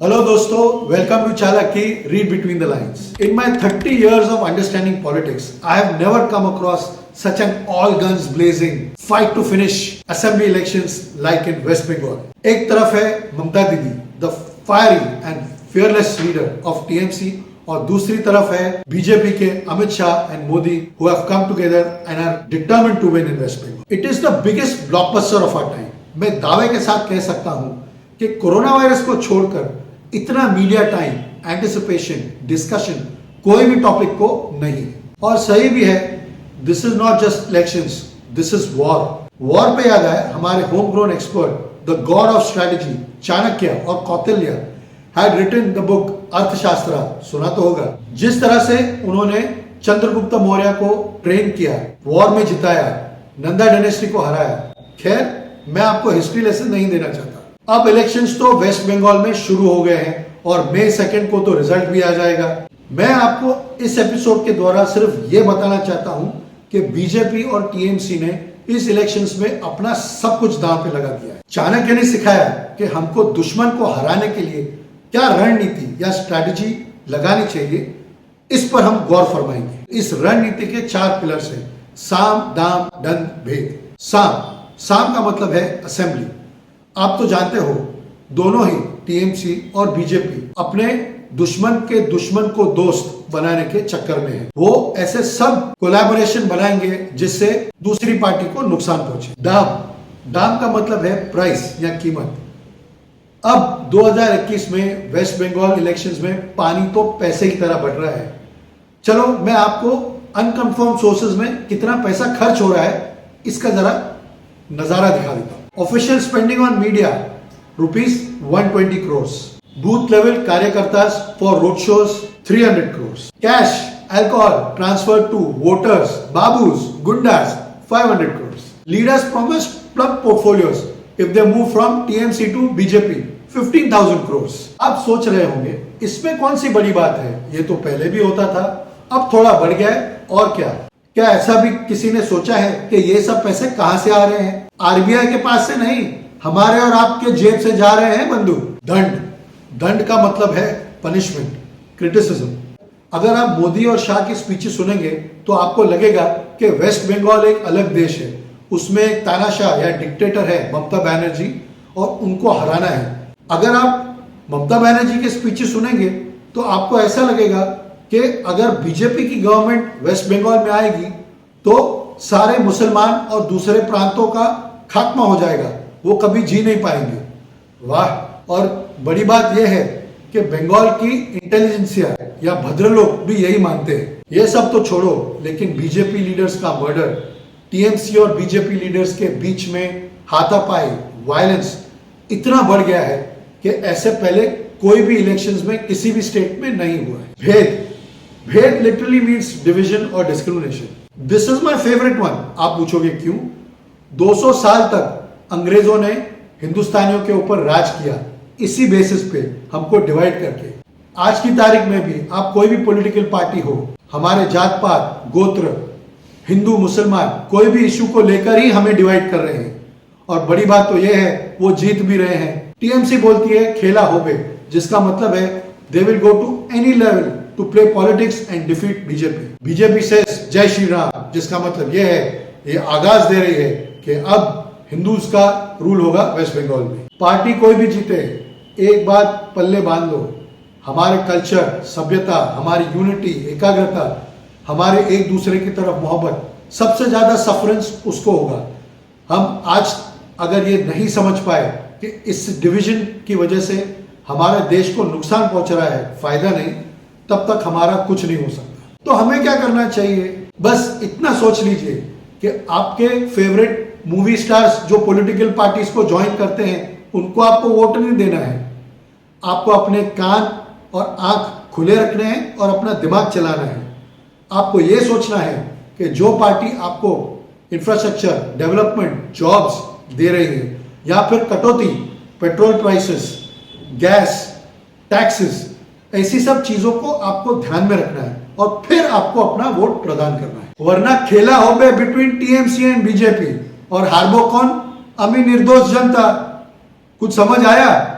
Hello dosto, welcome to Chalaki Read Between the Lines. In my 30 years of understanding politics, I have never come across such an all guns blazing fight to finish assembly elections like in West Bengal. एक तरफ है ममता दीदी, the fiery and fearless leader of TMC, और दूसरी तरफ है BJP के Amit Shah and Modi who have come together and are determined to win in West Bengal. It is the biggest blockbuster of our time. मैं दावे के साथ कह सकता हूँ कि कोरोना वायरस को छोड़कर इतना मीडिया टाइम, एंटिसिपेशन, डिस्कशन कोई भी टॉपिक को नहीं है। और सही भी है, this is not just elections, this is war. War पे याद आया हमारे home grown expert, the god of strategy Chanakya और Kautilya had written the book Arthashastra, सुना तो होगा। जिस तरह से उन्होंने चंद्रगुप्त मौर्य को ट्रेन किया, वॉर में जिताया, नंदा डायनेस्टी को हराया। खैर, मैं आपको हिस्ट्री लेसन नहीं देना चाहता। अब इलेक्शंस तो वेस्ट बंगाल में शुरू हो गए हैं और मई 2 को तो रिजल्ट भी आ जाएगा। मैं आपको इस एपिसोड के द्वारा सिर्फ ये बताना चाहता हूं कि बीजेपी और टीएमसी ने इस इलेक्शंस में अपना सब कुछ दांव पे लगा दिया है। चाणक्य ने सिखाया कि हमको दुश्मन को हराने के लिए क्या रणनीति या स्ट्रैटेजी लगानी चाहिए, इस पर हम गौर फरमाएंगे। इस रणनीति के 4 पिलर्स हैं: साम, दाम, दंड, भेद। साम का मतलब है असेंबली। आप तो जानते हो, दोनों ही टीएमसी और बीजेपी अपने दुश्मन के दुश्मन को दोस्त बनाने के चक्कर में है। वो ऐसे सब कोलैबोरेशन बनाएंगे जिससे दूसरी पार्टी को नुकसान पहुंचे। दाम का मतलब है प्राइस या कीमत। अब 2021 में वेस्ट बंगाल इलेक्शंस में पानी तो पैसे की तरह बढ़ रहा है। चलो, मैं आपको अनकंफर्म सोर्सेज में कितना पैसा खर्च हो रहा है इसका जरा नजारा दिखा देता हूं। Official spending on media rupees 120 crores. Booth level कार्यकर्तास for road shows 300 crores. Cash, alcohol transferred to voters, babus, gundas 500 crores. Leaders promised plug portfolios if they move from TMC to BJP 15,000 crores. आप सोच रहे होंगे इसमें कौन सी बड़ी बात है, ये तो पहले भी होता था, अब थोड़ा बढ़ गया है और क्या ऐसा भी किसी ने सोचा है कि ये सब पैसे कहां से आ रहे हैं? आरबीआई के पास से नहीं, हमारे और आपके जेब से जा रहे हैं बंधु। दंड का मतलब है पनिशमेंट, क्रिटिसिज्म। अगर आप मोदी और शाह की स्पीचेस सुनेंगे तो आपको लगेगा कि वेस्ट बंगाल एक अलग देश है, उसमें एक तानाशाह या डिक्टेटर है ममता बनर्जी और उनको हराना है। अगर आप ममता बनर्जी के स्पीचेस सुनेंगे तो आपको ऐसा लगेगा कि अगर बीजेपी की गवर्नमेंट वेस्ट बंगाल में आएगी तो सारे मुसलमान और दूसरे प्रांतों का खात्मा हो जाएगा, वो कभी जी नहीं पाएंगे। वाह! और बड़ी बात यह है कि बंगाल की इंटेलिजेंसिया या भद्रलोक भी यही मानते हैं। ये सब तो छोड़ो, लेकिन बीजेपी लीडर्स का मर्डर, टीएमसी और बीजेपी लीडर्स के बीच में हाथापाई, वायलेंस इतना बढ़ गया है कि ऐसे पहले कोई भी इलेक्शंस में किसी भी स्टेट में नहीं हुआ है। भेद लिटरली मीन्स डिविजन और discrimination. This is my favourite one. आप पूछोगे क्यों? 200 साल तक अंग्रेजों ने हिंदुस्तानियों के ऊपर राज किया, इसी बेसिस पे हमको डिवाइड करके। आज की तारीख में भी आप कोई भी पॉलिटिकल पार्टी हो, हमारे जात पात, गोत्र, हिंदू, मुसलमान, कोई भी इशू को लेकर ही हमें डिवाइड कर रहे हैं। और बड़ी बात तो यह है, वो जीत भी रहे हैं। टीएमसी बोलती है खेला होबे, जिसका मतलब है they will go to any level to play politics and defeat BJP. BJP से जय श्री राम, जिसका मतलब यह है, ये आगाज दे रही है कि अब हिंदूज का रूल होगा वेस्ट बंगाल में। पार्टी कोई भी जीते, एक बात पल्ले बांध लो, हमारे कल्चर, सभ्यता, हमारी यूनिटी, एकाग्रता, हमारे एक दूसरे की तरफ मोहब्बत, सबसे ज्यादा सफरेंस उसको होगा। हम आज अगर ये नहीं समझ पाए कि इस डिवीजन की वजह से हमारे देश को नुकसान पहुंच रहा है, फायदा नहीं, तब तक हमारा कुछ नहीं हो सकता। तो हमें क्या करना चाहिए? बस इतना सोच लीजिए कि आपके फेवरेट मूवी स्टार्स जो पॉलिटिकल पार्टीज को ज्वाइन करते हैं, उनको आपको वोट नहीं देना है। आपको अपने कान और आंख खुले रखने हैं और अपना दिमाग चलाना है। आपको यह सोचना है कि जो पार्टी आपको इंफ्रास्ट्रक्चर, डेवलपमेंट, जॉब्स दे रही है या फिर कटौती, पेट्रोल प्राइसेस, गैस, टैक्सेस, ऐसी सब चीजों को आपको ध्यान में रखना है और फिर आपको अपना वोट प्रदान करना है। वरना खेला हो गया बिटवीन टीएमसी एंड बीजेपी, और हारबो कौन? अमी निर्दोष जनता। कुछ समझ आया?